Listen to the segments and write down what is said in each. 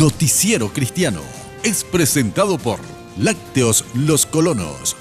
Noticiero Cristiano es presentado por Lácteos Los Colonos.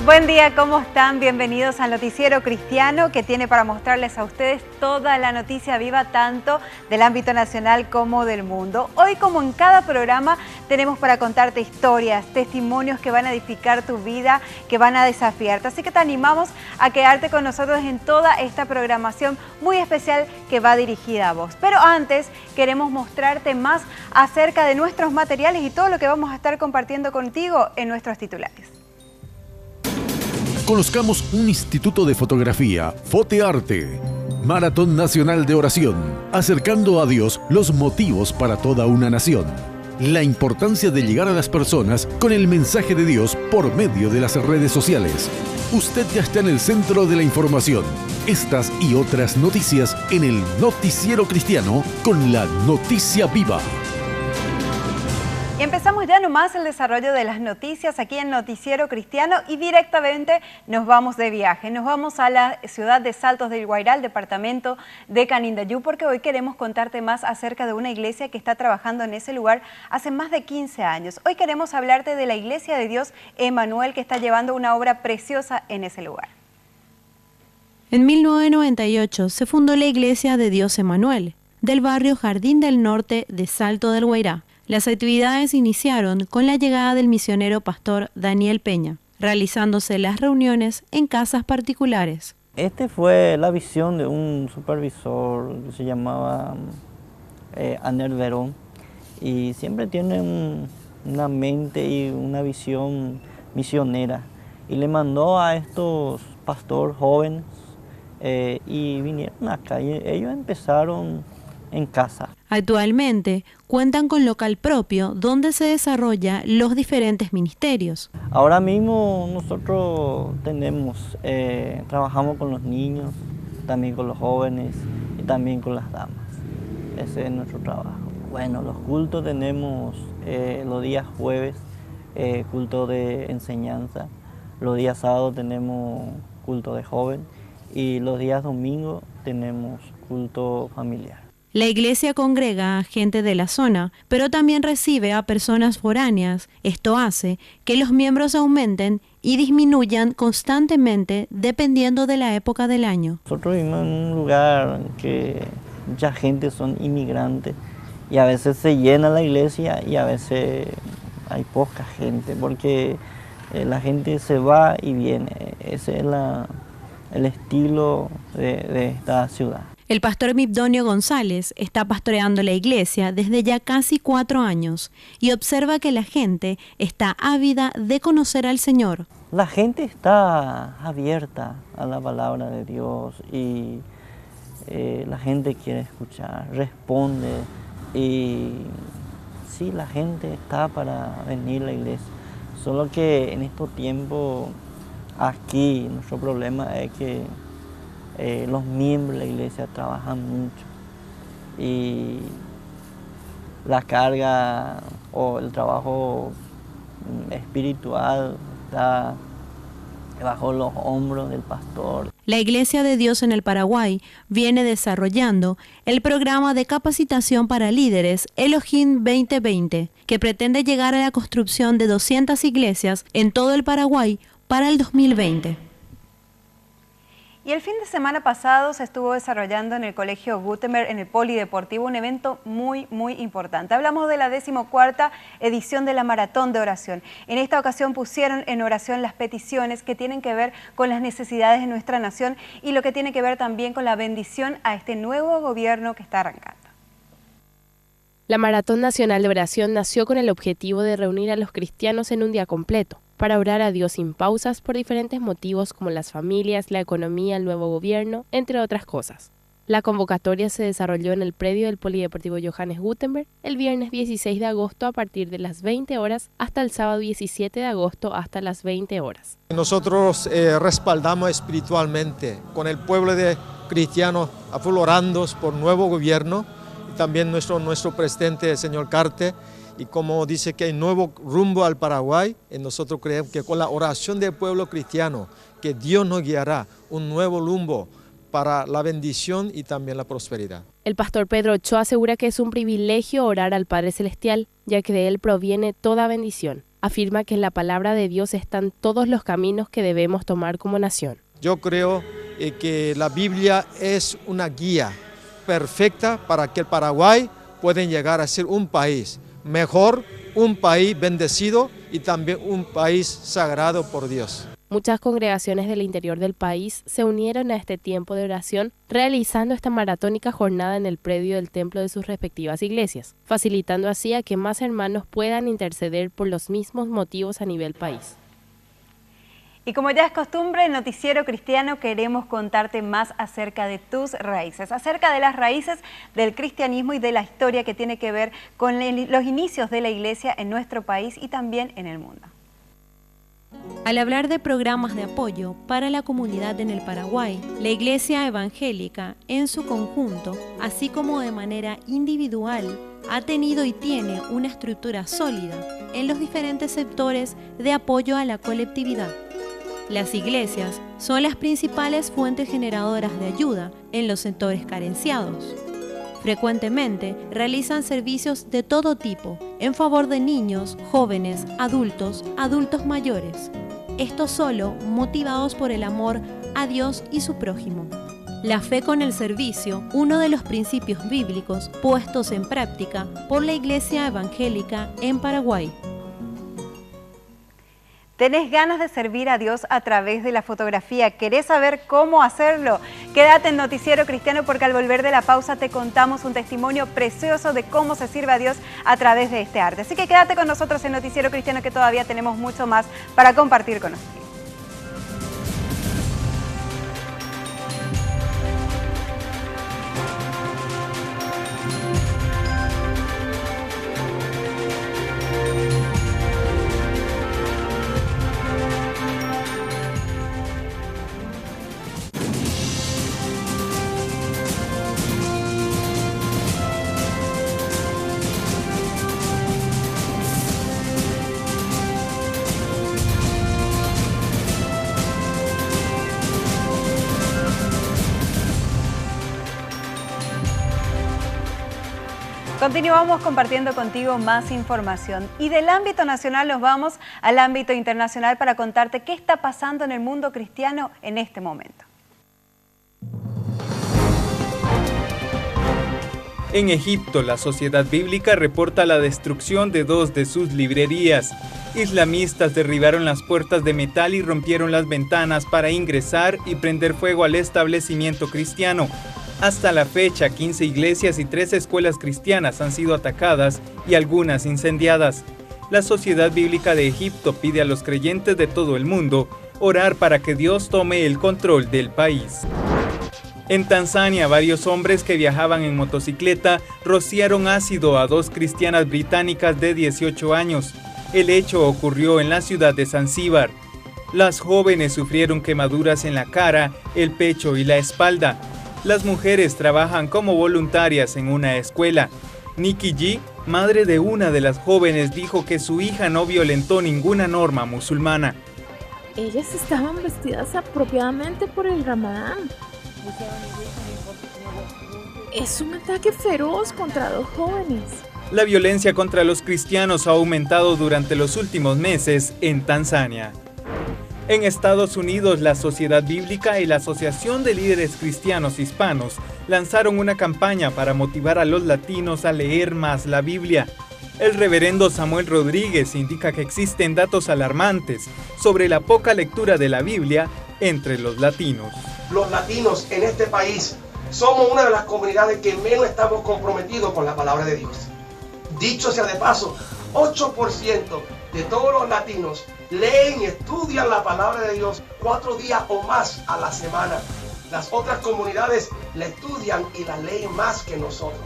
Buen día, ¿cómo están? Bienvenidos al Noticiero Cristiano, que tiene para mostrarles a ustedes toda la noticia viva, tanto del ámbito nacional como del mundo. Hoy, como en cada programa, tenemos para contarte historias, testimonios que van a edificar tu vida, que van a desafiarte. Así que te animamos a quedarte con nosotros en toda esta programación muy especial que va dirigida a vos. Pero antes, queremos mostrarte más acerca de nuestros materiales y todo lo que vamos a estar compartiendo contigo en nuestros titulares. Conozcamos un instituto de fotografía, Fotearte. Maratón Nacional de Oración, acercando a Dios los motivos para toda una nación. La importancia de llegar a las personas con el mensaje de Dios por medio de las redes sociales. Usted ya está en el centro de la información. Estas y otras noticias en el Noticiero Cristiano con la noticia viva. Y empezamos ya nomás el desarrollo de las noticias aquí en Noticiero Cristiano y directamente nos vamos de viaje. Nos vamos a la ciudad de Saltos del Guairá, al departamento de Canindeyú, porque hoy queremos contarte más acerca de una iglesia que está trabajando en ese lugar hace más de 15 años. Hoy queremos hablarte de la Iglesia de Dios Emanuel, que está llevando una obra preciosa en ese lugar. En 1998 se fundó la Iglesia de Dios Emanuel, del barrio Jardín del Norte de Salto del Guairá. Las actividades iniciaron con la llegada del misionero pastor Daniel Peña, realizándose las reuniones en casas particulares. Este fue la visión de un supervisor que se llamaba Aner Verón, y siempre tiene una mente y una visión misionera, y le mandó a estos pastores jóvenes y vinieron acá y ellos empezaron en casa. Actualmente cuentan con local propio donde se desarrollan los diferentes ministerios. Ahora mismo nosotros trabajamos con los niños, también con los jóvenes y también con las damas. Ese es nuestro trabajo. Bueno, los cultos tenemos los días jueves, culto de enseñanza, los días sábados tenemos culto de joven y los días domingos tenemos culto familiar. La iglesia congrega a gente de la zona, pero también recibe a personas foráneas. Esto hace que los miembros aumenten y disminuyan constantemente dependiendo de la época del año. Nosotros vivimos en un lugar que mucha gente son inmigrantes y a veces se llena la iglesia y a veces hay poca gente porque la gente se va y viene. Ese es el estilo de esta ciudad. El pastor Mibdonio González está pastoreando la iglesia desde ya casi 4 años y observa que la gente está ávida de conocer al Señor. La gente está abierta a la palabra de Dios y la gente quiere escuchar, responde y sí, la gente está para venir a la iglesia. Solo que en estos tiempos aquí nuestro problema es que los miembros de la iglesia trabajan mucho y la carga o el trabajo espiritual está bajo los hombros del pastor. La Iglesia de Dios en el Paraguay viene desarrollando el programa de capacitación para líderes Elohim 2020, que pretende llegar a la construcción de 200 iglesias en todo el Paraguay para el 2020. Y el fin de semana pasado se estuvo desarrollando en el Colegio Gutenberg, en el Polideportivo, un evento muy importante. Hablamos de la 14ª edición de la Maratón de Oración. En esta ocasión pusieron en oración las peticiones que tienen que ver con las necesidades de nuestra nación y lo que tiene que ver también con la bendición a este nuevo gobierno que está arrancando. La Maratón Nacional de Oración nació con el objetivo de reunir a los cristianos en un día completo, para orar a Dios sin pausas por diferentes motivos como las familias, la economía, el nuevo gobierno, entre otras cosas. La convocatoria se desarrolló en el predio del Polideportivo Johannes Gutenberg el viernes 16 de agosto a partir de las 20 horas hasta el sábado 17 de agosto hasta las 20 horas. Nosotros respaldamos espiritualmente con el pueblo de cristianos aflorando por nuevo gobierno y también nuestro presidente, el señor Carte, y como dice que hay nuevo rumbo al Paraguay, nosotros creemos que con la oración del pueblo cristiano, que Dios nos guiará un nuevo rumbo para la bendición y también la prosperidad. El pastor Pedro Ochoa asegura que es un privilegio orar al Padre Celestial, ya que de él proviene toda bendición. Afirma que en la palabra de Dios están todos los caminos que debemos tomar como nación. Yo creo que la Biblia es una guía perfecta para que el Paraguay pueda llegar a ser un país mejor, un país bendecido y también un país sagrado por Dios. Muchas congregaciones del interior del país se unieron a este tiempo de oración, realizando esta maratónica jornada en el predio del templo de sus respectivas iglesias, facilitando así a que más hermanos puedan interceder por los mismos motivos a nivel país. Y como ya es costumbre, en Noticiero Cristiano queremos contarte más acerca de tus raíces, acerca de las raíces del cristianismo y de la historia que tiene que ver con los inicios de la iglesia en nuestro país y también en el mundo. Al hablar de programas de apoyo para la comunidad en el Paraguay, la Iglesia Evangélica en su conjunto, así como de manera individual, ha tenido y tiene una estructura sólida en los diferentes sectores de apoyo a la colectividad. Las iglesias son las principales fuentes generadoras de ayuda en los sectores carenciados. Frecuentemente realizan servicios de todo tipo en favor de niños, jóvenes, adultos mayores. Esto solo motivados por el amor a Dios y su prójimo. La fe con el servicio, uno de los principios bíblicos puestos en práctica por la Iglesia Evangélica en Paraguay. ¿Tenés ganas de servir a Dios a través de la fotografía? ¿Querés saber cómo hacerlo? Quédate en Noticiero Cristiano porque al volver de la pausa te contamos un testimonio precioso de cómo se sirve a Dios a través de este arte. Así que quédate con nosotros en Noticiero Cristiano que todavía tenemos mucho más para compartir con nosotros. Continuamos compartiendo contigo más información y del ámbito nacional nos vamos al ámbito internacional para contarte qué está pasando en el mundo cristiano en este momento. En Egipto, la Sociedad Bíblica reporta la destrucción de 2 de sus librerías. Islamistas derribaron las puertas de metal y rompieron las ventanas para ingresar y prender fuego al establecimiento cristiano. Hasta la fecha, 15 iglesias y 3 escuelas cristianas han sido atacadas y algunas incendiadas. La Sociedad Bíblica de Egipto pide a los creyentes de todo el mundo orar para que Dios tome el control del país. En Tanzania, varios hombres que viajaban en motocicleta rociaron ácido a 2 cristianas británicas de 18 años. El hecho ocurrió en la ciudad de Zanzíbar. Las jóvenes sufrieron quemaduras en la cara, el pecho y la espalda. Las mujeres trabajan como voluntarias en una escuela. Nikki G, madre de una de las jóvenes, dijo que su hija no violentó ninguna norma musulmana. Ellas estaban vestidas apropiadamente por el Ramadán. Es un ataque feroz contra 2 jóvenes. La violencia contra los cristianos ha aumentado durante los últimos meses en Tanzania. En Estados Unidos, la Sociedad Bíblica y la Asociación de Líderes Cristianos Hispanos lanzaron una campaña para motivar a los latinos a leer más la Biblia. El reverendo Samuel Rodríguez indica que existen datos alarmantes sobre la poca lectura de la Biblia entre los latinos. Los latinos en este país somos una de las comunidades que menos estamos comprometidos con la palabra de Dios. Dicho sea de paso, 8% de todos los latinos leen y estudian la palabra de Dios 4 días o más a la semana. Las otras comunidades la estudian y la leen más que nosotros.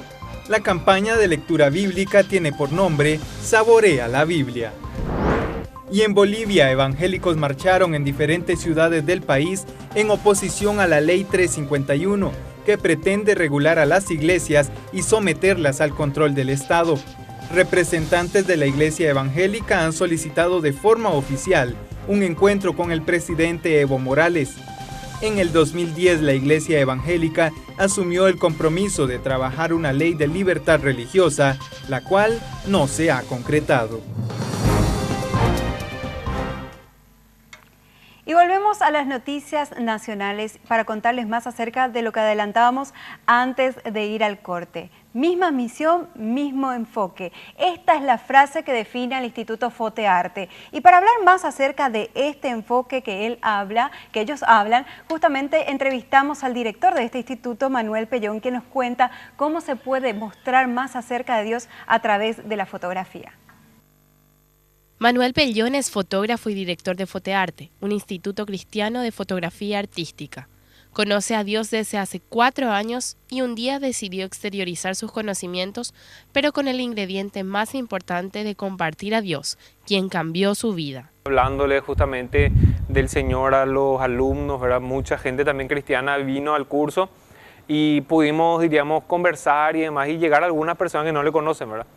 La campaña de lectura bíblica tiene por nombre Saborea la Biblia. Y en Bolivia, evangélicos marcharon en diferentes ciudades del país en oposición a la Ley 351, que pretende regular a las iglesias y someterlas al control del Estado. Representantes de la iglesia evangélica han solicitado de forma oficial un encuentro con el presidente Evo Morales. En el 2010, la iglesia evangélica asumió el compromiso de trabajar una ley de libertad religiosa, la cual no se ha concretado. Y volvemos a las noticias nacionales para contarles más acerca de lo que adelantábamos antes de ir al corte. Misma misión, mismo enfoque. Esta es la frase que define al Instituto Fotearte. Y para hablar más acerca de este enfoque que ellos hablan, justamente entrevistamos al director de este instituto, Manuel Pellón, que nos cuenta cómo se puede mostrar más acerca de Dios a través de la fotografía. Manuel Pellón es fotógrafo y director de Fotearte, un instituto cristiano de fotografía artística. Conoce a Dios desde hace 4 años y un día decidió exteriorizar sus conocimientos, pero con el ingrediente más importante de compartir a Dios, quien cambió su vida. Hablándole justamente del Señor a los alumnos, ¿verdad? Mucha gente también cristiana vino al curso y pudimos, diríamos, conversar y demás y llegar a algunas personas que no le conocen, ¿verdad?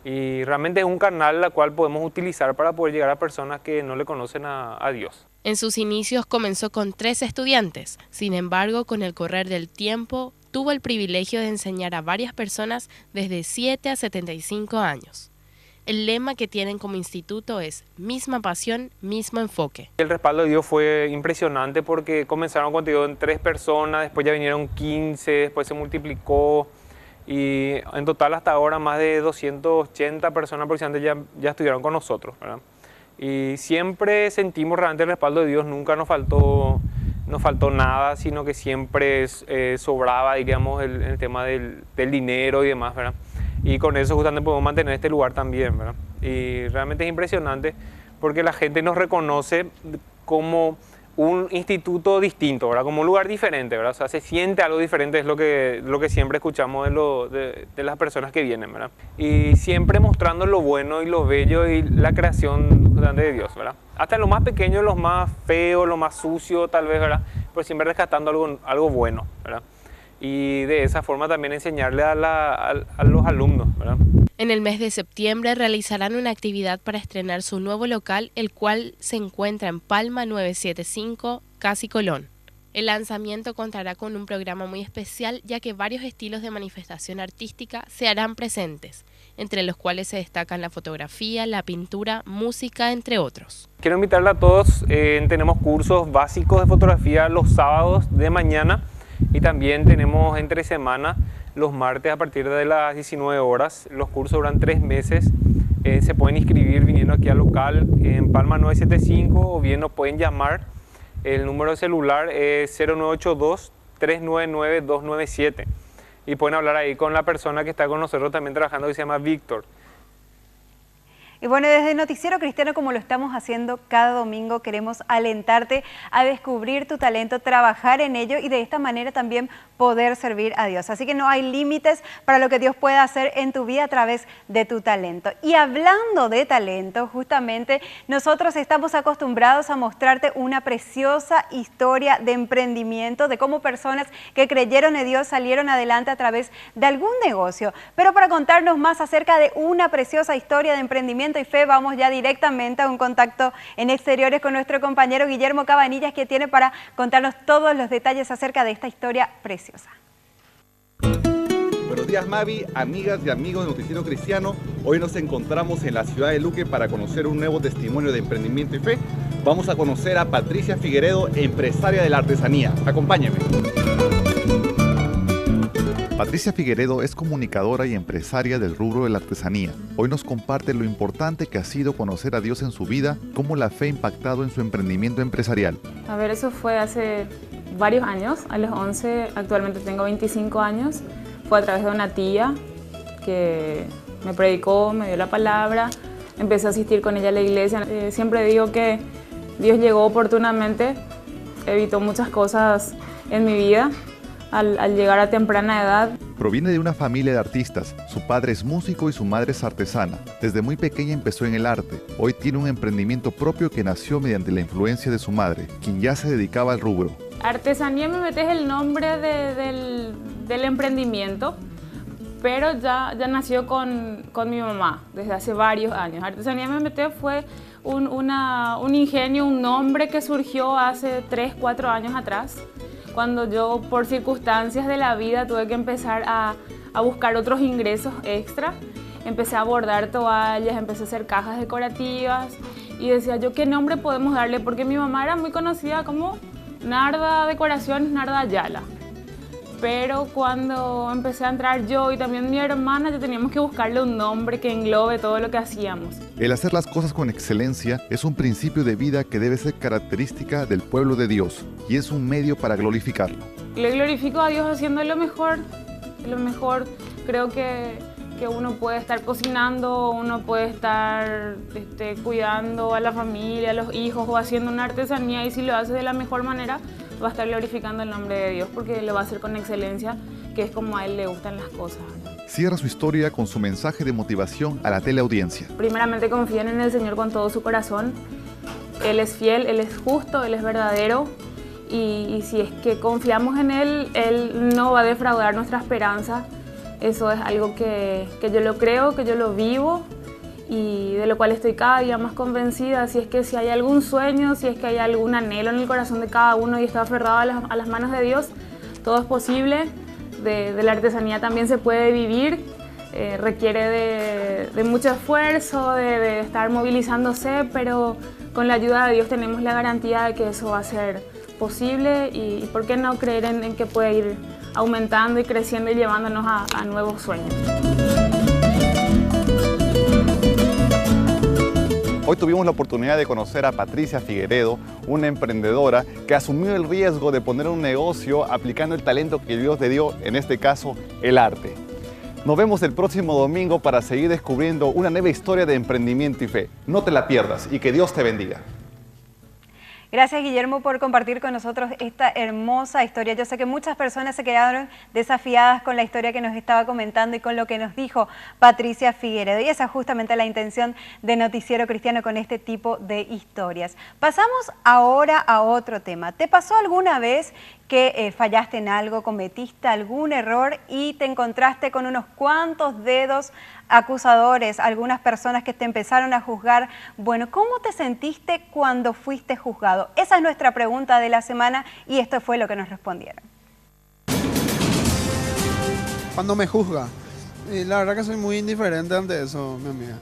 Y realmente es un canal la cual podemos utilizar para poder llegar a personas que no le conocen a Dios. En sus inicios comenzó con 3 estudiantes, sin embargo, con el correr del tiempo, tuvo el privilegio de enseñar a varias personas desde 7 a 75 años. El lema que tienen como instituto es misma pasión, mismo enfoque. El respaldo de Dios fue impresionante porque comenzaron contigo en 3 personas, después ya vinieron 15, después se multiplicó. Y en total hasta ahora más de 280 personas aproximadamente ya estudiaron con nosotros, ¿verdad? Y siempre sentimos realmente el respaldo de Dios, nunca nos faltó nada, sino que siempre sobraba, diríamos, el tema del dinero y demás, ¿verdad? Y con eso justamente podemos mantener este lugar también, ¿verdad? Y realmente es impresionante porque la gente nos reconoce como un instituto distinto, ¿verdad? Como un lugar diferente, ¿verdad? O sea, se siente algo diferente, es lo que siempre escuchamos de las personas que vienen, ¿verdad? Y siempre mostrando lo bueno y lo bello y la creación grande de Dios, ¿verdad? Hasta lo más pequeño, lo más feo, lo más sucio, tal vez, ¿verdad? Pero siempre rescatando algo bueno, ¿verdad? Y de esa forma también enseñarle a los alumnos, ¿verdad? En el mes de septiembre realizarán una actividad para estrenar su nuevo local, el cual se encuentra en Palma 975, Casi Colón. El lanzamiento contará con un programa muy especial, ya que varios estilos de manifestación artística se harán presentes, entre los cuales se destacan la fotografía, la pintura, música, entre otros. Quiero invitarle a todos, tenemos cursos básicos de fotografía los sábados de mañana y también tenemos entre semana los martes a partir de las 19 horas. Los cursos duran 3 meses. Se pueden inscribir viniendo aquí al local en Palma 975 o bien nos pueden llamar. El número de celular es 0982-399-297 y pueden hablar ahí con la persona que está con nosotros también trabajando, que se llama Víctor. Y bueno, desde Noticiero Cristiano, como lo estamos haciendo cada domingo, queremos alentarte a descubrir tu talento, trabajar en ello y de esta manera también poder servir a Dios. Así que no hay límites para lo que Dios puede hacer en tu vida a través de tu talento. Y hablando de talento, justamente nosotros estamos acostumbrados a mostrarte una preciosa historia de emprendimiento, de cómo personas que creyeron en Dios salieron adelante a través de algún negocio. Pero para contarnos más acerca de una preciosa historia de emprendimiento y fe, vamos ya directamente a un contacto en exteriores con nuestro compañero Guillermo Cabanillas, que tiene para contarnos todos los detalles acerca de esta historia preciosa. Buenos días, Mavi, amigas y amigos de Noticiero Cristiano. Hoy nos encontramos en la ciudad de Luque para conocer un nuevo testimonio de emprendimiento y fe. Vamos a conocer a Patricia Figueredo, empresaria de la artesanía. Acompáñenme. Patricia Figueredo es comunicadora y empresaria del rubro de la artesanía. Hoy nos comparte lo importante que ha sido conocer a Dios en su vida, cómo la fe ha impactado en su emprendimiento empresarial. A ver, eso fue hace varios años, a los 11, actualmente tengo 25 años. Fue a través de una tía que me predicó, me dio la palabra, empecé a asistir con ella a la iglesia. Siempre digo que Dios llegó oportunamente, evitó muchas cosas en mi vida al llegar a temprana edad. Proviene de una familia de artistas. Su padre es músico y su madre es artesana. Desde muy pequeña empezó en el arte. Hoy tiene un emprendimiento propio que nació mediante la influencia de su madre, quien ya se dedicaba al rubro. Artesanía MMT es el nombre del emprendimiento, pero ya nació con mi mamá desde hace varios años. Artesanía MMT fue un ingenio, un nombre que surgió hace 3, 4 años atrás, cuando yo por circunstancias de la vida tuve que empezar a buscar otros ingresos extra. Empecé a bordar toallas, empecé a hacer cajas decorativas y decía yo, ¿qué nombre podemos darle? Porque mi mamá era muy conocida como Narda Decoraciones, Narda Ayala. Pero cuando empecé a entrar yo y también mi hermana, ya teníamos que buscarle un nombre que englobe todo lo que hacíamos. El hacer las cosas con excelencia es un principio de vida que debe ser característica del pueblo de Dios y es un medio para glorificarlo. Le glorifico a Dios haciendo lo mejor. Creo que uno puede estar cocinando, uno puede estar cuidando a la familia, a los hijos o haciendo una artesanía, y si lo hace de la mejor manera va a estar glorificando el nombre de Dios porque lo va a hacer con excelencia, que es como a Él le gustan las cosas. Cierra su historia con su mensaje de motivación a la teleaudiencia. Primeramente confíen en el Señor con todo su corazón. Él es fiel, Él es justo, Él es verdadero, y si es que confiamos en Él, Él no va a defraudar nuestra esperanza. Eso es algo que yo lo creo, que yo lo vivo y de lo cual estoy cada día más convencida. Si hay algún sueño, si es que hay algún anhelo en el corazón de cada uno y está aferrado a las manos de Dios, todo es posible. De la artesanía también se puede vivir, requiere de mucho esfuerzo, de estar movilizándose, pero con la ayuda de Dios tenemos la garantía de que eso va a ser posible y ¿por qué no creer en que puede ir aumentando y creciendo y llevándonos a nuevos sueños? Hoy tuvimos la oportunidad de conocer a Patricia Figueredo, una emprendedora que asumió el riesgo de poner un negocio aplicando el talento que Dios le dio, en este caso, el arte. Nos vemos el próximo domingo para seguir descubriendo una nueva historia de emprendimiento y fe. No te la pierdas y que Dios te bendiga. Gracias, Guillermo, por compartir con nosotros esta hermosa historia. Yo sé que muchas personas se quedaron desafiadas con la historia que nos estaba comentando y con lo que nos dijo Patricia Figueredo. Y esa es justamente la intención de Noticiero Cristiano con este tipo de historias. Pasamos ahora a otro tema. ¿Te pasó alguna vez que fallaste en algo, cometiste algún error y te encontraste con unos cuantos dedos acusadores, algunas personas que te empezaron a juzgar? Bueno, ¿cómo te sentiste cuando fuiste juzgado? Esa es nuestra pregunta de la semana y esto fue lo que nos respondieron. Cuando me juzga, y la verdad que soy muy indiferente ante eso, mi amiga.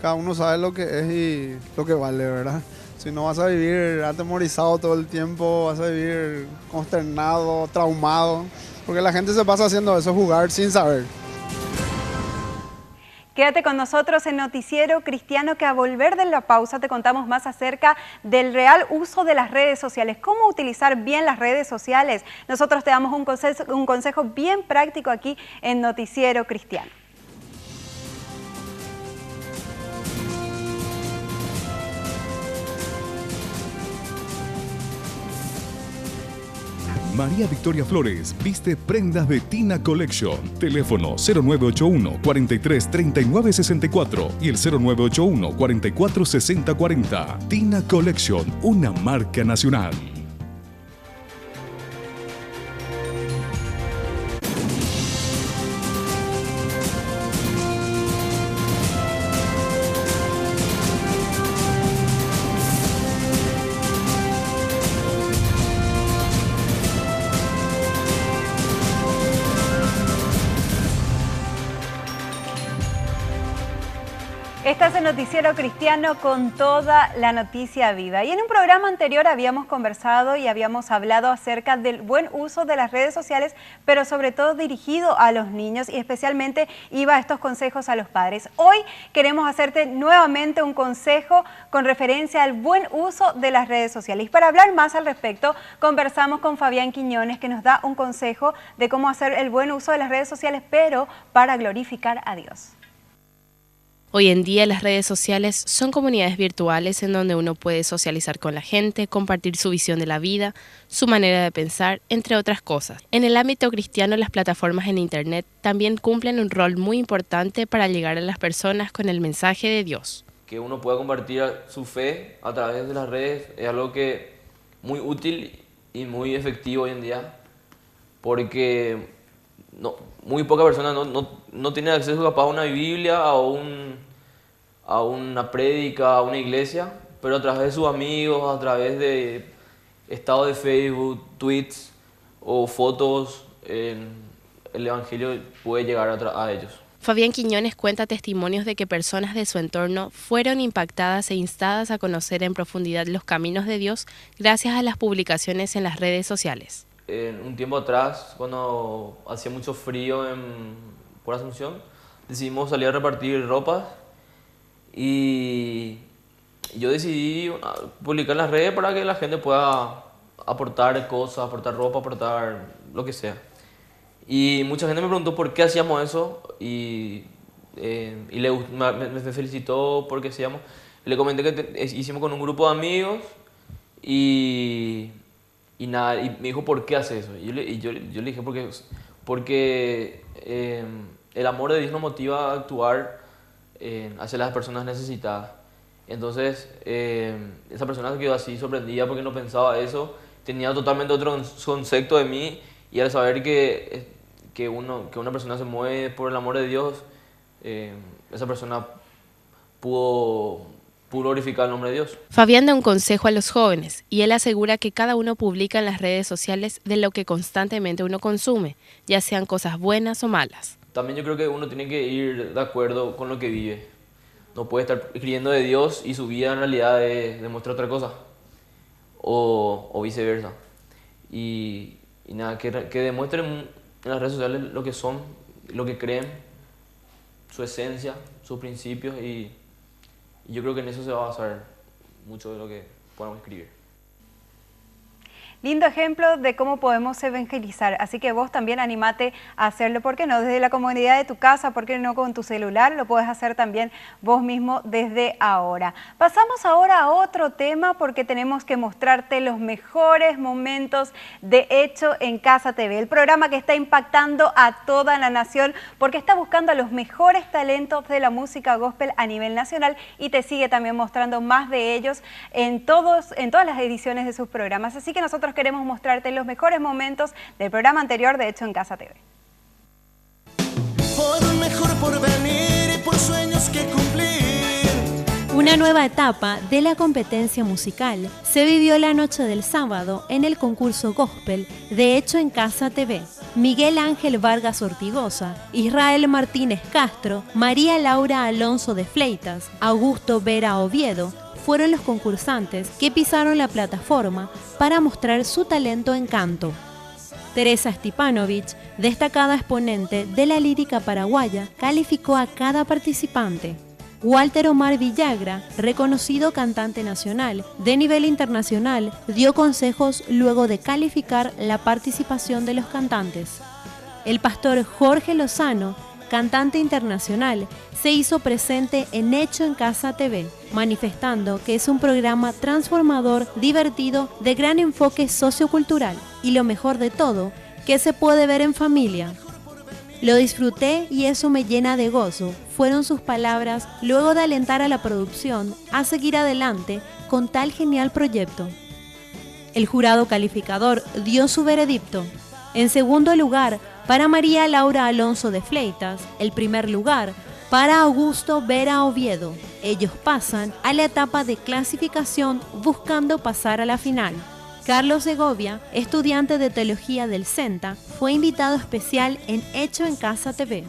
Cada uno sabe lo que es y lo que vale, ¿verdad? Si no, vas a vivir atemorizado todo el tiempo, vas a vivir consternado, traumado, porque la gente se pasa haciendo eso, jugar sin saber. Quédate con nosotros en Noticiero Cristiano, que a volver de la pausa te contamos más acerca del real uso de las redes sociales, cómo utilizar bien las redes sociales. Nosotros te damos un consejo bien práctico aquí en Noticiero Cristiano. María Victoria Flores viste prendas de Tina Collection. Teléfono 0981 43 39 64 y el 0981 44 60 40. Tina Collection, una marca nacional. Estás en Noticiero Cristiano con toda la noticia viva. Y en un programa anterior habíamos conversado y habíamos hablado acerca del buen uso de las redes sociales, pero sobre todo dirigido a los niños y especialmente iba a estos consejos a los padres. Hoy queremos hacerte nuevamente un consejo con referencia al buen uso de las redes sociales. Y para hablar más al respecto, conversamos con Fabián Quiñones, que nos da un consejo de cómo hacer el buen uso de las redes sociales, pero para glorificar a Dios. Hoy en día las redes sociales son comunidades virtuales en donde uno puede socializar con la gente, compartir su visión de la vida, su manera de pensar, entre otras cosas. En el ámbito cristiano, las plataformas en Internet también cumplen un rol muy importante para llegar a las personas con el mensaje de Dios. Que uno pueda compartir su fe a través de las redes es algo que muy útil y muy efectivo hoy en día, porque muy pocas personas no tienen acceso capaz a una Biblia, a una prédica, a una iglesia, pero a través de sus amigos, a través de estados de Facebook, tweets o fotos, el Evangelio puede llegar a ellos. Fabián Quiñones cuenta testimonios de que personas de su entorno fueron impactadas e instadas a conocer en profundidad los caminos de Dios gracias a las publicaciones en las redes sociales. Un tiempo atrás, cuando hacía mucho frío por Asunción, decidimos salir a repartir ropas y yo decidí publicar en las redes para que la gente pueda aportar cosas, aportar ropa, aportar lo que sea. Y mucha gente me preguntó por qué hacíamos eso y me felicitó porque hacíamos. Le comenté que hicimos con un grupo de amigos y me dijo ¿por qué hace eso? Y yo le dije porque el amor de Dios nos motiva a actuar hacia las personas necesitadas. Entonces esa persona quedó así sorprendida porque no pensaba eso, tenía totalmente otro concepto de mí, y al saber que una persona se mueve por el amor de Dios, esa persona pudo glorificar el nombre de Dios. Fabián da un consejo a los jóvenes y él asegura que cada uno publica en las redes sociales de lo que constantemente uno consume, ya sean cosas buenas o malas. También yo creo que uno tiene que ir de acuerdo con lo que vive. No puede estar escribiendo de Dios y su vida en realidad demuestra otra cosa, o viceversa. Y nada, que demuestren en las redes sociales lo que son, lo que creen, su esencia, sus principios, y yo creo que en eso se va a basar mucho de lo que podamos escribir. Lindo ejemplo de cómo podemos evangelizar, así que vos también animate a hacerlo, ¿por qué no? Desde la comodidad de tu casa, ¿por qué no con tu celular? Lo puedes hacer también vos mismo desde ahora. Pasamos ahora a otro tema porque tenemos que mostrarte los mejores momentos de Hecho en Casa TV, el programa que está impactando a toda la nación porque está buscando a los mejores talentos de la música gospel a nivel nacional y te sigue también mostrando más de ellos en todas las ediciones de sus programas, así que nosotros queremos mostrarte los mejores momentos del programa anterior de Hecho en Casa TV. Por un mejor porvenir y por sueños que cumplir. Una nueva etapa de la competencia musical se vivió la noche del sábado en el concurso gospel de Hecho en Casa TV. Miguel Ángel Vargas Ortigosa, Israel Martínez Castro, María Laura Alonso de Fleitas, Augusto Vera Oviedo, fueron los concursantes que pisaron la plataforma para mostrar su talento en canto. Teresa Stipanovich, destacada exponente de la lírica paraguaya, calificó a cada participante. Walter Omar Villagra, reconocido cantante nacional de nivel internacional, dio consejos luego de calificar la participación de los cantantes. El pastor Jorge Lozano, cantante internacional, se hizo presente en Hecho en Casa TV, manifestando que es un programa transformador, divertido, de gran enfoque sociocultural y lo mejor de todo, que se puede ver en familia. Lo disfruté y eso me llena de gozo, fueron sus palabras luego de alentar a la producción a seguir adelante con tal genial proyecto. El jurado calificador dio su veredicto. En segundo lugar, para María Laura Alonso de Fleitas, el primer lugar para Augusto Vera Oviedo. Ellos pasan a la etapa de clasificación buscando pasar a la final. Carlos Segovia, estudiante de teología del CENTA, fue invitado especial en Hecho en Casa TV.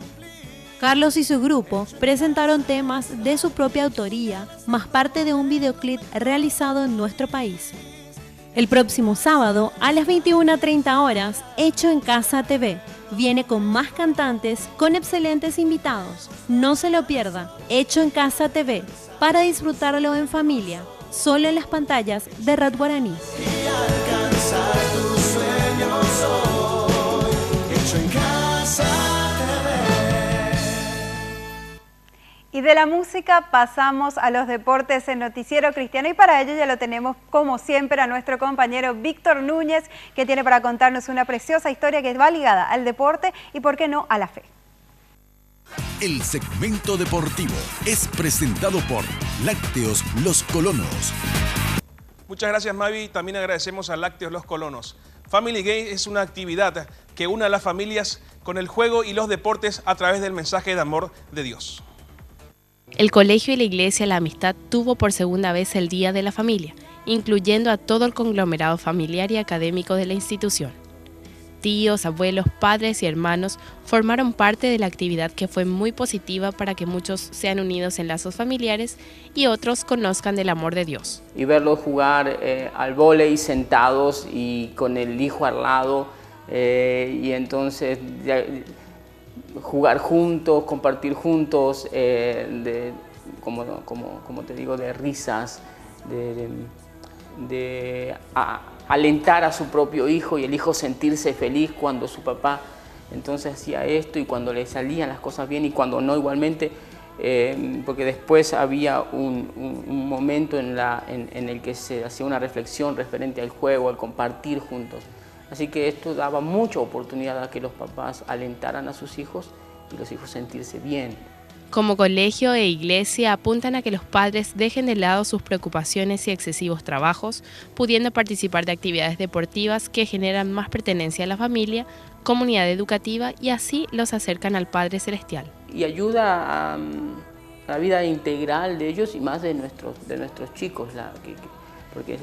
Carlos y su grupo presentaron temas de su propia autoría, más parte de un videoclip realizado en nuestro país. El próximo sábado a las 21:30 horas, Hecho en Casa TV viene con más cantantes, con excelentes invitados. No se lo pierda, Hecho en Casa TV, para disfrutarlo en familia, solo en las pantallas de Red Guaraní. Y de la música pasamos a los deportes en Noticiero Cristiano y para ello ya lo tenemos como siempre a nuestro compañero Víctor Núñez, que tiene para contarnos una preciosa historia que va ligada al deporte y por qué no a la fe. El segmento deportivo es presentado por Lácteos Los Colonos. Muchas gracias, Mavi. También agradecemos a Lácteos Los Colonos. Family Game es una actividad que une a las familias con el juego y los deportes a través del mensaje de amor de Dios. El colegio y la iglesia La Amistad tuvo por segunda vez el Día de la Familia, incluyendo a todo el conglomerado familiar y académico de la institución. Tíos, abuelos, padres y hermanos formaron parte de la actividad que fue muy positiva para que muchos sean unidos en lazos familiares y otros conozcan del amor de Dios. Y verlos jugar al vóley sentados y con el hijo al lado y entonces jugar juntos, compartir juntos, como te digo, de risas, de alentar a su propio hijo y el hijo sentirse feliz cuando su papá entonces hacía esto y cuando le salían las cosas bien y cuando no igualmente, porque después había un momento en el que se hacía una reflexión referente al juego, al compartir juntos. Así que esto daba mucha oportunidad a que los papás alentaran a sus hijos y los hijos sentirse bien. Como colegio e iglesia apuntan a que los padres dejen de lado sus preocupaciones y excesivos trabajos, pudiendo participar de actividades deportivas que generan más pertenencia a la familia, comunidad educativa y así los acercan al Padre Celestial. Y ayuda a la vida integral de ellos y más de nuestros chicos, porque es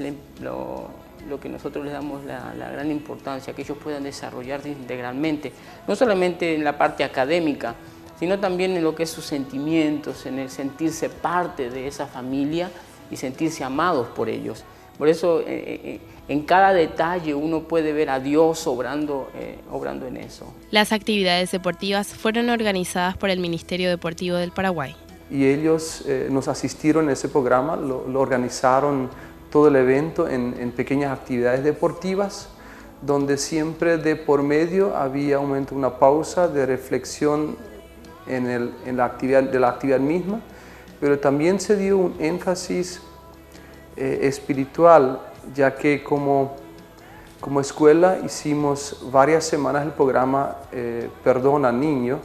lo que nosotros les damos la gran importancia, que ellos puedan desarrollarse integralmente, no solamente en la parte académica, sino también en lo que es sus sentimientos, en el sentirse parte de esa familia y sentirse amados por ellos. Por eso en cada detalle uno puede ver a Dios obrando en eso. Las actividades deportivas fueron organizadas por el Ministerio Deportivo del Paraguay. Y ellos nos asistieron en ese programa, lo organizaron todo el evento en pequeñas actividades deportivas, donde siempre de por medio había un momento, una pausa de reflexión en la actividad misma, pero también se dio un énfasis espiritual, ya que como escuela hicimos varias semanas el programa Perdón al Niño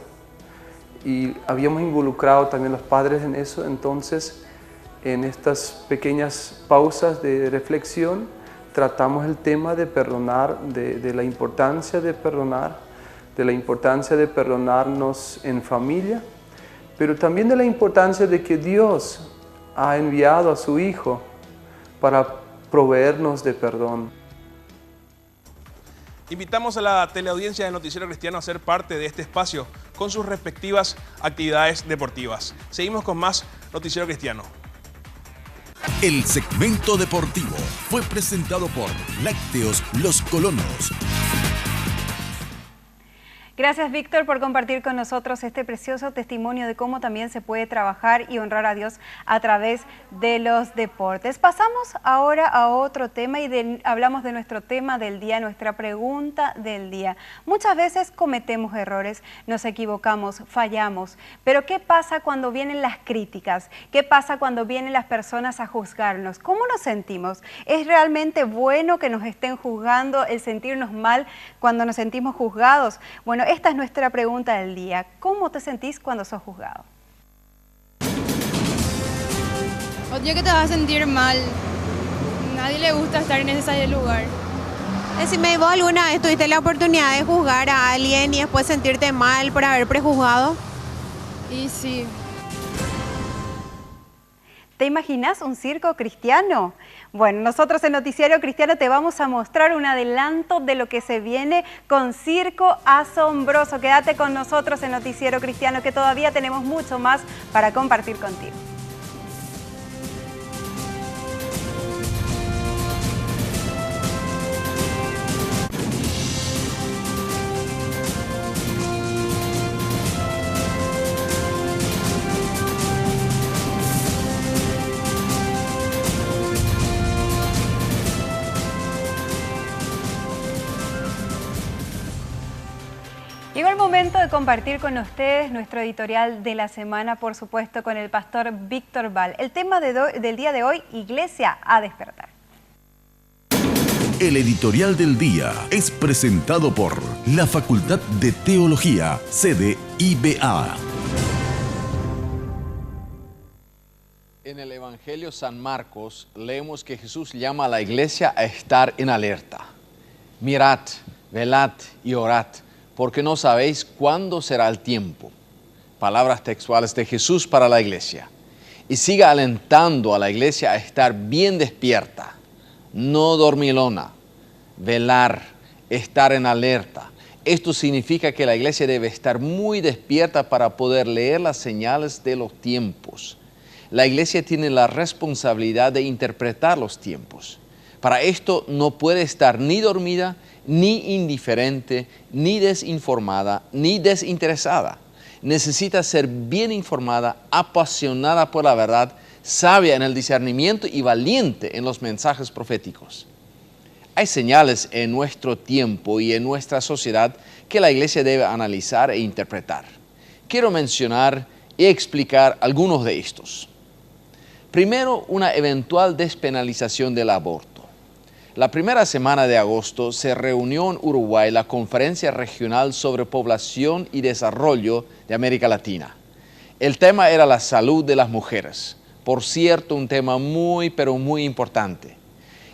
y habíamos involucrado también los padres en eso. Entonces en estas pequeñas pausas de reflexión tratamos el tema de perdonar, de la importancia de perdonar, de la importancia de perdonarnos en familia, pero también de la importancia de que Dios ha enviado a su Hijo para proveernos de perdón. Invitamos a la teleaudiencia de Noticiero Cristiano a ser parte de este espacio con sus respectivas actividades deportivas. Seguimos con más Noticiero Cristiano. El segmento deportivo fue presentado por Lácteos Los Colonos. Gracias, Víctor, por compartir con nosotros este precioso testimonio de cómo también se puede trabajar y honrar a Dios a través de los deportes. Pasamos ahora a otro tema y hablamos de nuestro tema del día, nuestra pregunta del día. Muchas veces cometemos errores, nos equivocamos, fallamos, pero ¿qué pasa cuando vienen las críticas? ¿Qué pasa cuando vienen las personas a juzgarnos? ¿Cómo nos sentimos? ¿Es realmente bueno que nos estén juzgando, el sentirnos mal cuando nos sentimos juzgados? Bueno, esta es nuestra pregunta del día. ¿Cómo te sentís cuando sos juzgado? Obvio que te vas a sentir mal. Nadie le gusta estar en ese lugar. Decime, ¿vos alguna vez tuviste la oportunidad de juzgar a alguien y después sentirte mal por haber prejuzgado? Y sí. ¿Te imaginas un circo cristiano? Bueno, nosotros en Noticiero Cristiano te vamos a mostrar un adelanto de lo que se viene con Circo Asombroso. Quédate con nosotros en Noticiero Cristiano, que todavía tenemos mucho más para compartir contigo. momento de compartir con ustedes nuestro editorial de la semana, por supuesto, con el pastor Víctor Val. El tema del día de hoy, Iglesia a despertar. El editorial del día es presentado por la Facultad de Teología, sede IBA. En el Evangelio San Marcos leemos que Jesús llama a la iglesia a estar en alerta. Mirad, velad y orad, porque no sabéis cuándo será el tiempo. Palabras textuales de Jesús para la iglesia. Y siga alentando a la iglesia a estar bien despierta, no dormilona, velar, estar en alerta. Esto significa que la iglesia debe estar muy despierta para poder leer las señales de los tiempos. La iglesia tiene la responsabilidad de interpretar los tiempos. Para esto no puede estar ni dormida, ni indiferente, ni desinformada, ni desinteresada. Necesita ser bien informada, apasionada por la verdad, sabia en el discernimiento y valiente en los mensajes proféticos. Hay señales en nuestro tiempo y en nuestra sociedad que la iglesia debe analizar e interpretar. Quiero mencionar y explicar algunos de estos. Primero, una eventual despenalización del aborto. La primera semana de agosto se reunió en Uruguay la Conferencia Regional sobre Población y Desarrollo de América Latina. El tema era la salud de las mujeres. Por cierto, un tema muy, pero muy importante.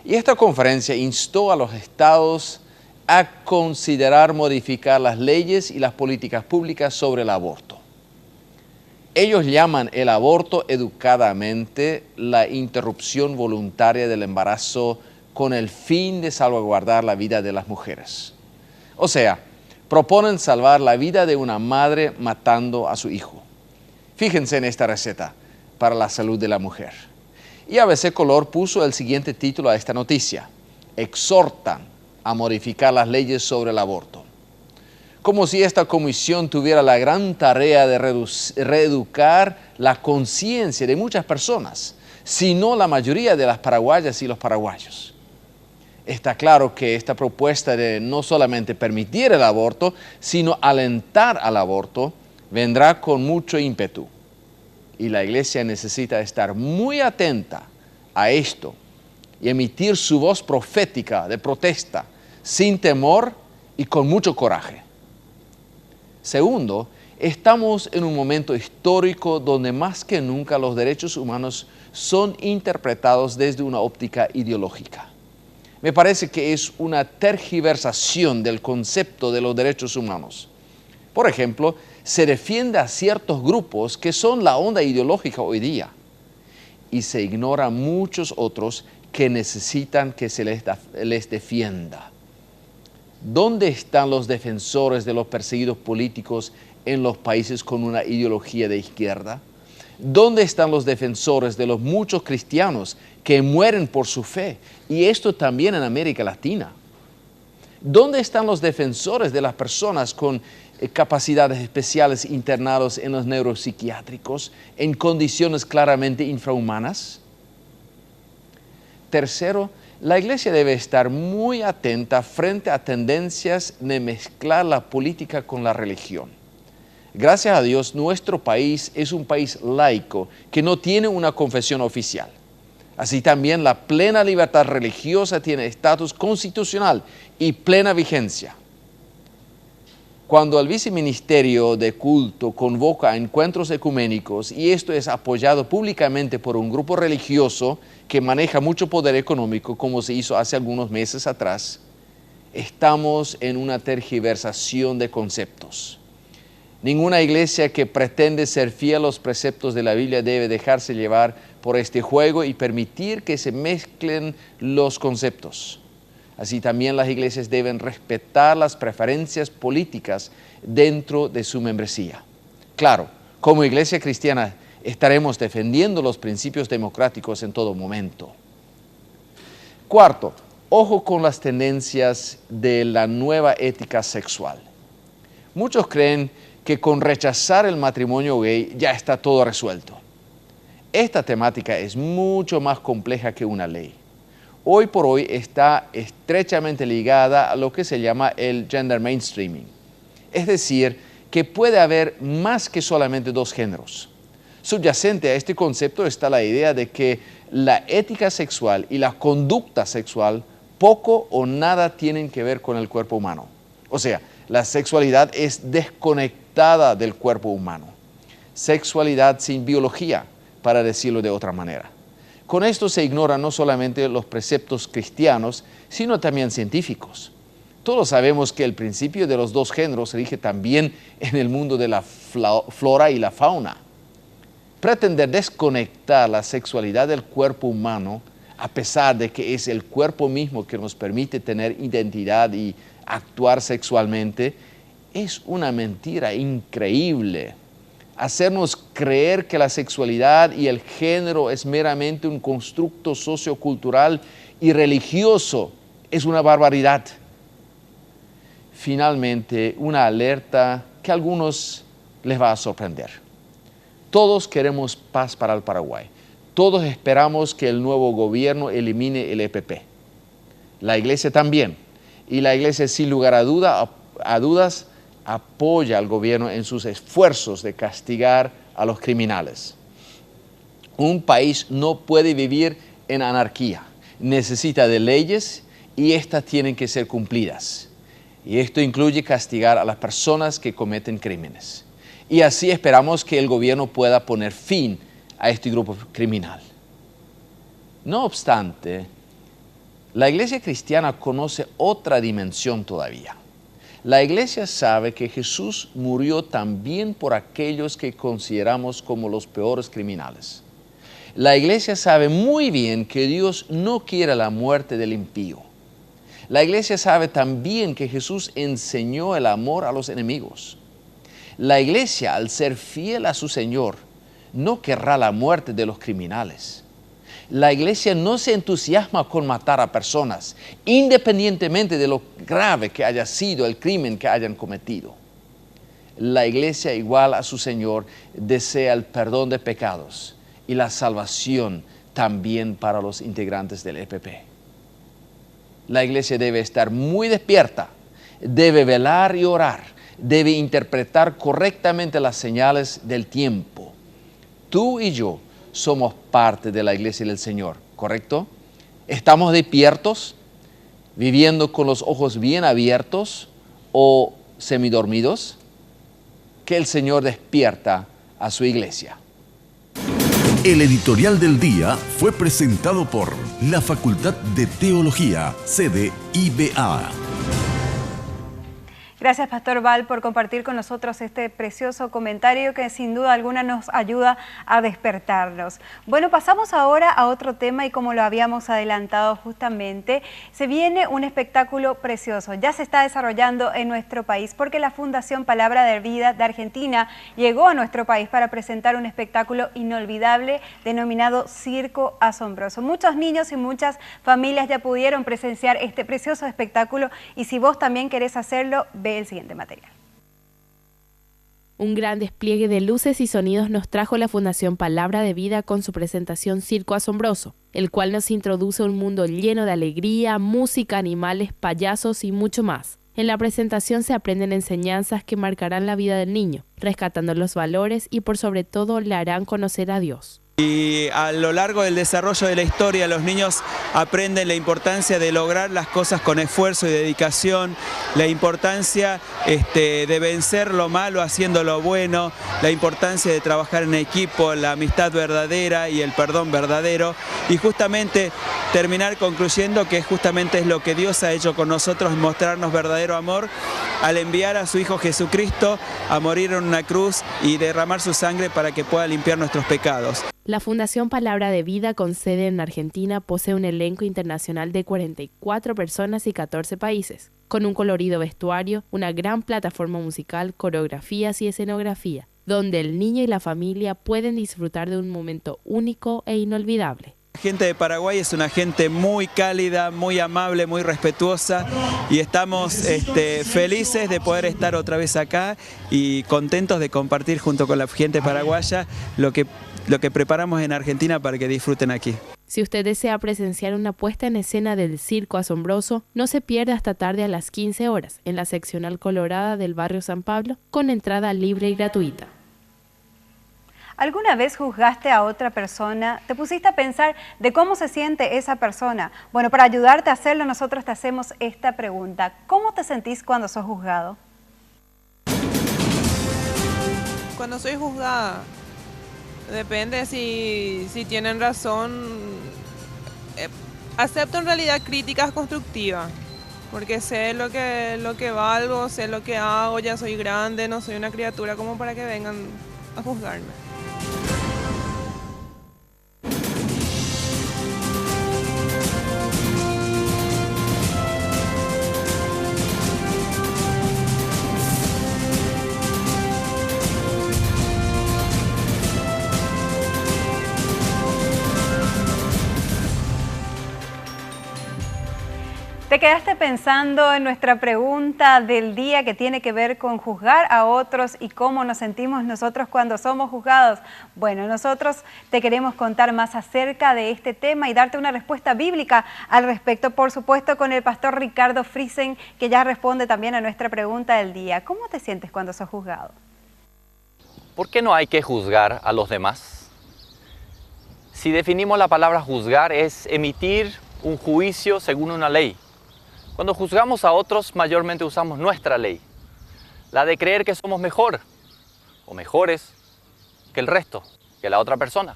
Y esta conferencia instó a los estados a considerar modificar las leyes y las políticas públicas sobre el aborto. Ellos llaman el aborto educadamente la interrupción voluntaria del embarazo con el fin de salvaguardar la vida de las mujeres. O sea, proponen salvar la vida de una madre matando a su hijo. Fíjense en esta receta para la salud de la mujer. Y ABC Color puso el siguiente título a esta noticia: exhortan a modificar las leyes sobre el aborto. Como si esta comisión tuviera la gran tarea de reeducar la conciencia de muchas personas, sino la mayoría de las paraguayas y los paraguayos. Está claro que esta propuesta de no solamente permitir el aborto, sino alentar al aborto, vendrá con mucho ímpetu. Y la iglesia necesita estar muy atenta a esto y emitir su voz profética de protesta, sin temor y con mucho coraje. Segundo, estamos en un momento histórico donde más que nunca los derechos humanos son interpretados desde una óptica ideológica. Me parece que es una tergiversación del concepto de los derechos humanos. Por ejemplo, se defiende a ciertos grupos que son la onda ideológica hoy día y se ignora a muchos otros que necesitan que se les defienda. ¿Dónde están los defensores de los perseguidos políticos en los países con una ideología de izquierda? ¿Dónde están los defensores de los muchos cristianos que mueren por su fe? Y esto también en América Latina. ¿Dónde están los defensores de las personas con capacidades especiales internados en los neuropsiquiátricos en condiciones claramente infrahumanas? Tercero, la iglesia debe estar muy atenta frente a tendencias de mezclar la política con la religión. Gracias a Dios, nuestro país es un país laico que no tiene una confesión oficial. Así también la plena libertad religiosa tiene estatus constitucional y plena vigencia. Cuando el viceministerio de culto convoca a encuentros ecuménicos y esto es apoyado públicamente por un grupo religioso que maneja mucho poder económico, como se hizo hace algunos meses atrás, estamos en una tergiversación de conceptos. Ninguna iglesia que pretende ser fiel a los preceptos de la Biblia debe dejarse llevar por este juego y permitir que se mezclen los conceptos. Así también las iglesias deben respetar las preferencias políticas dentro de su membresía. Claro, como iglesia cristiana estaremos defendiendo los principios democráticos en todo momento. Cuarto, ojo con las tendencias de la nueva ética sexual. Muchos creen que con rechazar el matrimonio gay ya está todo resuelto. Esta temática es mucho más compleja que una ley. Hoy por hoy está estrechamente ligada a lo que se llama el gender mainstreaming. Es decir, que puede haber más que solamente dos géneros. Subyacente a este concepto está la idea de que la ética sexual y la conducta sexual poco o nada tienen que ver con el cuerpo humano. O sea, la sexualidad es desconectada del cuerpo humano. Sexualidad sin biología, para decirlo de otra manera. Con esto se ignoran no solamente los preceptos cristianos, sino también científicos. Todos sabemos que el principio de los dos géneros rige también en el mundo de la flora y la fauna. Pretender desconectar la sexualidad del cuerpo humano, a pesar de que es el cuerpo mismo que nos permite tener identidad y actuar sexualmente, es una mentira increíble. Hacernos creer que la sexualidad y el género es meramente un constructo sociocultural y religioso es una barbaridad. Finalmente, una alerta que a algunos les va a sorprender. Todos queremos paz para el Paraguay. Todos esperamos que el nuevo gobierno elimine el EPP. La Iglesia también. Y la Iglesia, sin lugar a dudas, apoya al gobierno en sus esfuerzos de castigar a los criminales. Un país no puede vivir en anarquía. Necesita de leyes y estas tienen que ser cumplidas. Y esto incluye castigar a las personas que cometen crímenes. Y así esperamos que el gobierno pueda poner fin a este grupo criminal. No obstante, la Iglesia cristiana conoce otra dimensión todavía. La Iglesia sabe que Jesús murió también por aquellos que consideramos como los peores criminales. La Iglesia sabe muy bien que Dios no quiere la muerte del impío. La Iglesia sabe también que Jesús enseñó el amor a los enemigos. La Iglesia, al ser fiel a su Señor, no querrá la muerte de los criminales. La Iglesia no se entusiasma con matar a personas, independientemente de lo grave que haya sido el crimen que hayan cometido. La Iglesia, igual a su Señor, desea el perdón de pecados y la salvación también para los integrantes del EPP. La Iglesia debe estar muy despierta, debe velar y orar, debe interpretar correctamente las señales del tiempo. Tú y yo somos parte de la Iglesia del Señor, ¿correcto? ¿Estamos despiertos, viviendo con los ojos bien abiertos o semidormidos? Que el Señor despierta a su Iglesia. El editorial del día fue presentado por la Facultad de Teología, sede IBA. Gracias, Pastor Val, por compartir con nosotros este precioso comentario que sin duda alguna nos ayuda a despertarnos. Bueno, pasamos ahora a otro tema y como lo habíamos adelantado justamente, se viene un espectáculo precioso. Ya se está desarrollando en nuestro país porque la Fundación Palabra de Vida de Argentina llegó a nuestro país para presentar un espectáculo inolvidable denominado Circo Asombroso. Muchos niños y muchas familias ya pudieron presenciar este precioso espectáculo y si vos también querés hacerlo, ve el siguiente material. Un gran despliegue de luces y sonidos nos trajo la Fundación Palabra de Vida con su presentación Circo Asombroso, el cual nos introduce a un mundo lleno de alegría, música, animales, payasos y mucho más. En la presentación se aprenden enseñanzas que marcarán la vida del niño, rescatando los valores y por sobre todo le harán conocer a Dios. Y a lo largo del desarrollo de la historia los niños aprenden la importancia de lograr las cosas con esfuerzo y dedicación, la importancia de vencer lo malo haciendo lo bueno, la importancia de trabajar en equipo, la amistad verdadera y el perdón verdadero y justamente terminar concluyendo que justamente es lo que Dios ha hecho con nosotros, mostrarnos verdadero amor al enviar a su Hijo Jesucristo a morir en una cruz y derramar su sangre para que pueda limpiar nuestros pecados. La Fundación Palabra de Vida, con sede en Argentina, posee un elenco internacional de 44 personas y 14 países, con un colorido vestuario, una gran plataforma musical, coreografías y escenografía, donde el niño y la familia pueden disfrutar de un momento único e inolvidable. La gente de Paraguay es una gente muy cálida, muy amable, muy respetuosa y estamos felices de poder estar otra vez acá y contentos de compartir junto con la gente paraguaya lo que preparamos en Argentina para que disfruten aquí. Si usted desea presenciar una puesta en escena del Circo Asombroso, no se pierda esta tarde a las 15 horas en la seccional colorada del barrio San Pablo con entrada libre y gratuita. ¿Alguna vez juzgaste a otra persona? ¿Te pusiste a pensar de cómo se siente esa persona? Bueno, para ayudarte a hacerlo, nosotros te hacemos esta pregunta. ¿Cómo te sentís cuando sos juzgado? Cuando soy juzgada, depende si tienen razón. Acepto en realidad críticas constructivas, porque sé lo que valgo, sé lo que hago, ya soy grande, no soy una criatura como para que vengan a juzgarme. ¿Te quedaste pensando en nuestra pregunta del día que tiene que ver con juzgar a otros y cómo nos sentimos nosotros cuando somos juzgados? Bueno, nosotros te queremos contar más acerca de este tema y darte una respuesta bíblica al respecto, por supuesto, con el pastor Ricardo Friesen, que ya responde también a nuestra pregunta del día. ¿Cómo te sientes cuando sos juzgado? ¿Por qué no hay que juzgar a los demás? Si definimos la palabra juzgar, es emitir un juicio según una ley. Cuando juzgamos a otros, mayormente usamos nuestra ley, la de creer que somos mejor o mejores que el resto, que la otra persona.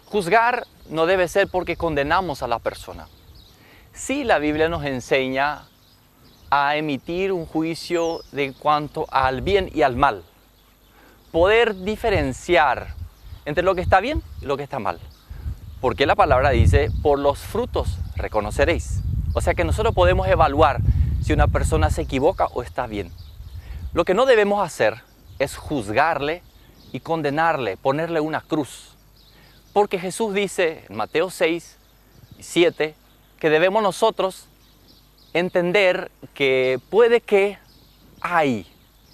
Juzgar no debe ser porque condenamos a la persona. Sí, la Biblia nos enseña a emitir un juicio de cuanto al bien y al mal. Poder diferenciar entre lo que está bien y lo que está mal. Porque la palabra dice, por los frutos reconoceréis. O sea que nosotros podemos evaluar si una persona se equivoca o está bien. Lo que no debemos hacer es juzgarle y condenarle, ponerle una cruz. Porque Jesús dice en Mateo 6, 7, que debemos nosotros entender que puede que hay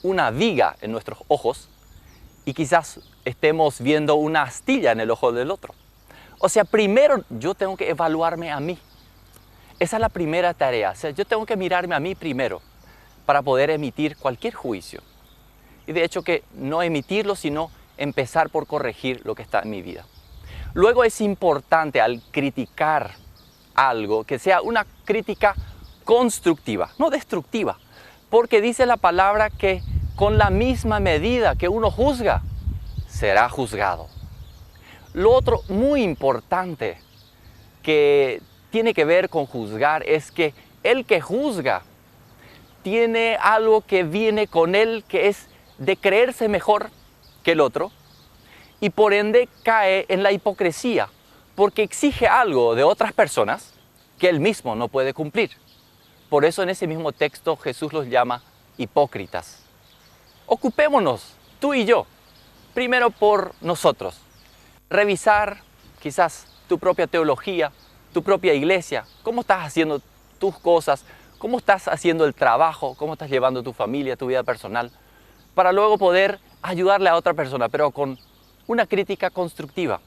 una viga en nuestros ojos y quizás estemos viendo una astilla en el ojo del otro. O sea, primero yo tengo que evaluarme a mí. Esa es la primera tarea. O sea, yo tengo que mirarme a mí primero para poder emitir cualquier juicio. Y de hecho que no emitirlo, sino empezar por corregir lo que está en mi vida. Luego es importante al criticar algo que sea una crítica constructiva, no destructiva. Porque dice la palabra que con la misma medida que uno juzga, será juzgado. Lo otro muy importante que tiene que ver con juzgar es que el que juzga tiene algo que viene con él, que es de creerse mejor que el otro, y por ende cae en la hipocresía, porque exige algo de otras personas que él mismo no puede cumplir. Por eso en ese mismo texto Jesús los llama hipócritas. Ocupémonos, tú y yo, primero por nosotros. Revisar quizás tu propia teología, tu propia iglesia, cómo estás haciendo tus cosas, cómo estás haciendo el trabajo, cómo estás llevando tu familia, tu vida personal, para luego poder ayudarle a otra persona, pero con una crítica constructiva,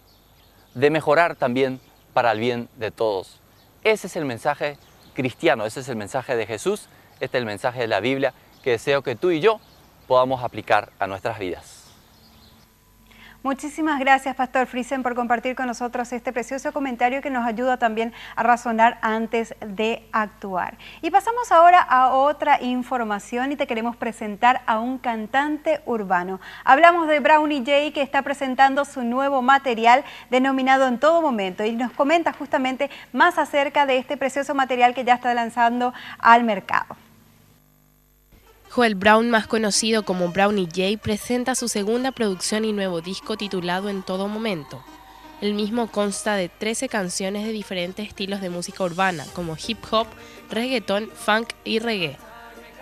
de mejorar también para el bien de todos. Ese es el mensaje cristiano, ese es el mensaje de Jesús, este es el mensaje de la Biblia que deseo que tú y yo podamos aplicar a nuestras vidas. Muchísimas gracias, Pastor Friesen, por compartir con nosotros este precioso comentario que nos ayuda también a razonar antes de actuar. Y pasamos ahora a otra información y te queremos presentar a un cantante urbano. Hablamos de Brownie J, que está presentando su nuevo material denominado En Todo Momento y nos comenta justamente más acerca de este precioso material que ya está lanzando al mercado. Joel Brown, más conocido como Brownie J, presenta su segunda producción y nuevo disco titulado En Todo Momento. El mismo consta de 13 canciones de diferentes estilos de música urbana, como hip hop, reggaetón, funk y reggae.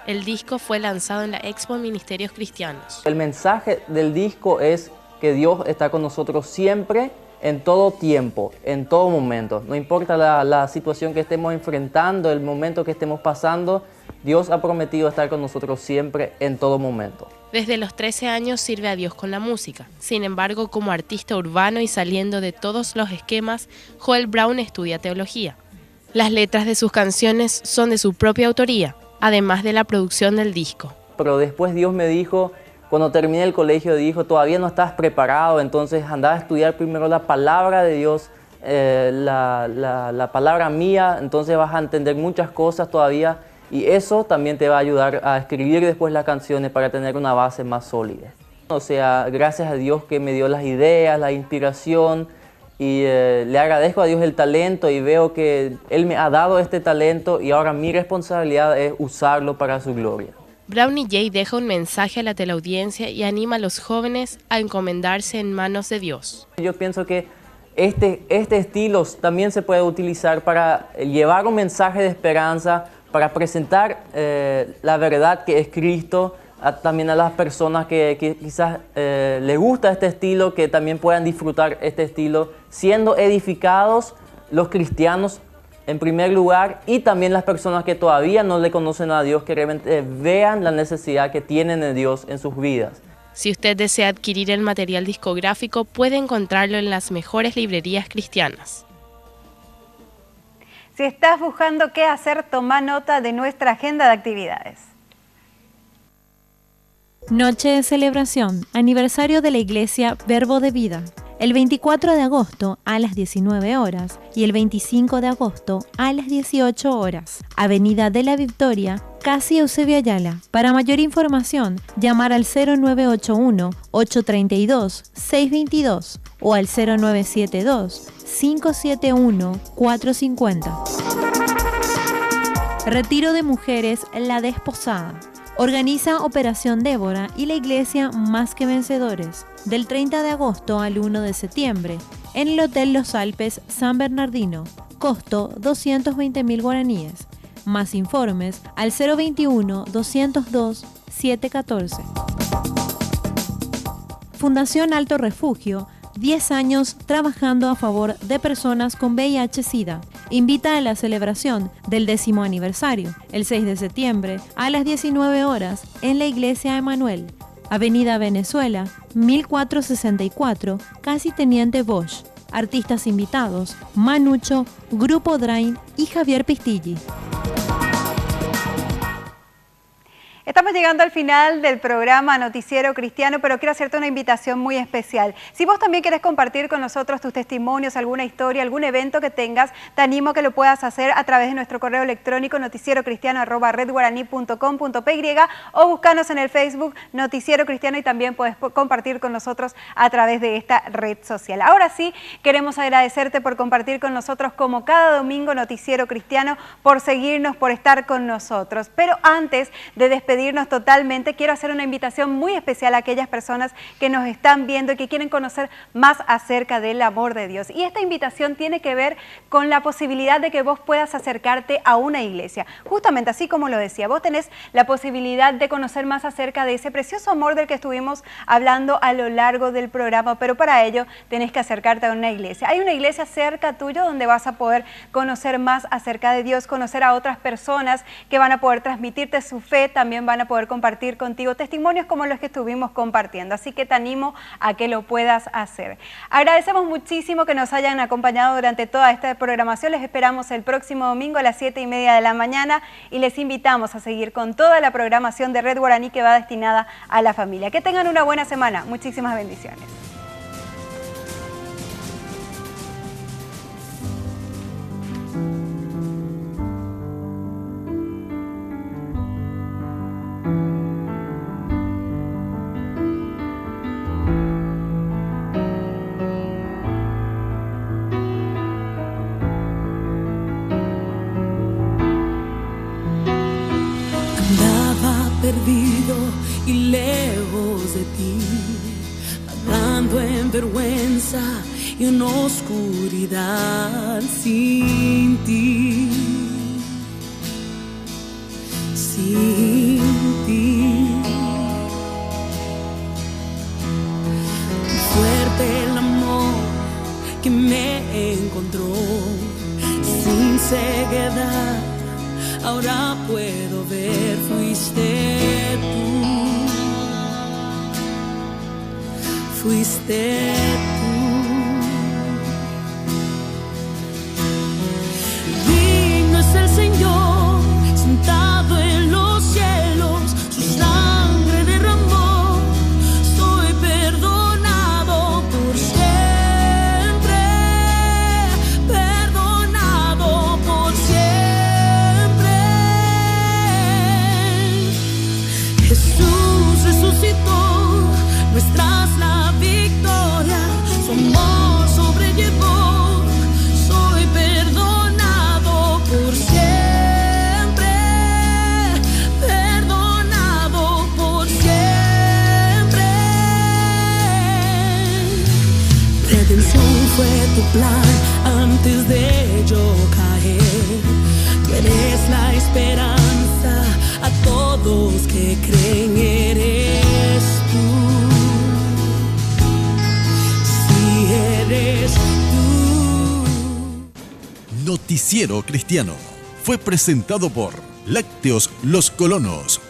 El disco fue lanzado en la Expo Ministerios Cristianos. El mensaje del disco es que Dios está con nosotros siempre en todo tiempo, en todo momento. No importa la situación que estemos enfrentando, el momento que estemos pasando, Dios ha prometido estar con nosotros siempre, en todo momento. Desde los 13 años sirve a Dios con la música. Sin embargo, como artista urbano y saliendo de todos los esquemas, Joel Brown estudia teología. Las letras de sus canciones son de su propia autoría, además de la producción del disco. Pero después Dios me dijo, cuando terminé el colegio, dijo, todavía no estás preparado, entonces anda a estudiar primero la palabra de Dios, la palabra mía, entonces vas a entender muchas cosas todavía y eso también te va a ayudar a escribir después las canciones para tener una base más sólida. O sea, gracias a Dios que me dio las ideas, la inspiración y le agradezco a Dios el talento y veo que Él me ha dado este talento y ahora mi responsabilidad es usarlo para su gloria. Brownie J deja un mensaje a la teleaudiencia y anima a los jóvenes a encomendarse en manos de Dios. Yo pienso que este estilo también se puede utilizar para llevar un mensaje de esperanza, para presentar la verdad que es Cristo, también a las personas que quizás les gusta este estilo, que también puedan disfrutar este estilo, siendo edificados los cristianos en primer lugar y también las personas que todavía no le conocen a Dios, que realmente vean la necesidad que tienen de Dios en sus vidas. Si usted desea adquirir el material discográfico, puede encontrarlo en las mejores librerías cristianas. Si estás buscando qué hacer, toma nota de nuestra agenda de actividades. Noche de celebración, aniversario de la Iglesia Verbo de Vida. El 24 de agosto a las 19 horas y el 25 de agosto a las 18 horas. Avenida de la Victoria, casi Eusebio Ayala. Para mayor información, llamar al 0981-832-622 o al 0972-571-450. Retiro de mujeres La Desposada. Organiza Operación Débora y la Iglesia Más que Vencedores, del 30 de agosto al 1 de septiembre, en el Hotel Los Alpes San Bernardino. Costo 220.000 guaraníes. Más informes al 021-202-714. Fundación Alto Refugio, 10 años trabajando a favor de personas con VIH-Sida. Invita a la celebración del 10º aniversario, el 6 de septiembre, a las 19 horas, en la Iglesia Emanuel, Avenida Venezuela, 1464, casi Teniente Bosch. Artistas invitados, Manucho, Grupo Drain y Javier Pistilli. Estamos llegando al final del programa Noticiero Cristiano, pero quiero hacerte una invitación muy especial. Si vos también querés compartir con nosotros tus testimonios, alguna historia, algún evento que tengas, te animo a que lo puedas hacer a través de nuestro correo electrónico noticierocristiano@redguaraní.com.py o buscarnos en el Facebook Noticiero Cristiano y también puedes compartir con nosotros a través de esta red social. Ahora sí, queremos agradecerte por compartir con nosotros como cada domingo Noticiero Cristiano, por seguirnos, por estar con nosotros. Pero antes de despedirnos totalmente, quiero hacer una invitación muy especial a aquellas personas que nos están viendo y que quieren conocer más acerca del amor de Dios. Y esta invitación tiene que ver con la posibilidad de que vos puedas acercarte a una iglesia. Justamente así como lo decía, vos tenés la posibilidad de conocer más acerca de ese precioso amor del que estuvimos hablando a lo largo del programa, pero para ello tenés que acercarte a una iglesia. Hay una iglesia cerca tuyo donde vas a poder conocer más acerca de Dios, conocer a otras personas que van a poder transmitirte su fe, también van a poder compartir contigo testimonios como los que estuvimos compartiendo. Así que te animo a que lo puedas hacer. Agradecemos muchísimo que nos hayan acompañado durante toda esta programación. Les esperamos el próximo domingo a las 7:30 de la mañana y les invitamos a seguir con toda la programación de Red Guaraní que va destinada a la familia. Que tengan una buena semana. Muchísimas bendiciones. Perdido y lejos de ti, nadando en vergüenza y en oscuridad sin ti, sin ti. Fuerte el amor encontró sin ceguedad. Ahora puedo ver, fuiste tú, fuiste tú. Digno es el Señor, sentado en los cielos, su sangre derramó, soy perdonado por siempre, perdonado por siempre. Jesús resucitó, nuestra es la victoria, su amor sobrellevó, soy perdonado por siempre, perdonado por siempre. Redención fue tu plan antes de yo caer, tú eres la esperanza a todos que creen, eres tú, si eres tú. Noticiero Cristiano fue presentado por Lácteos Los Colonos.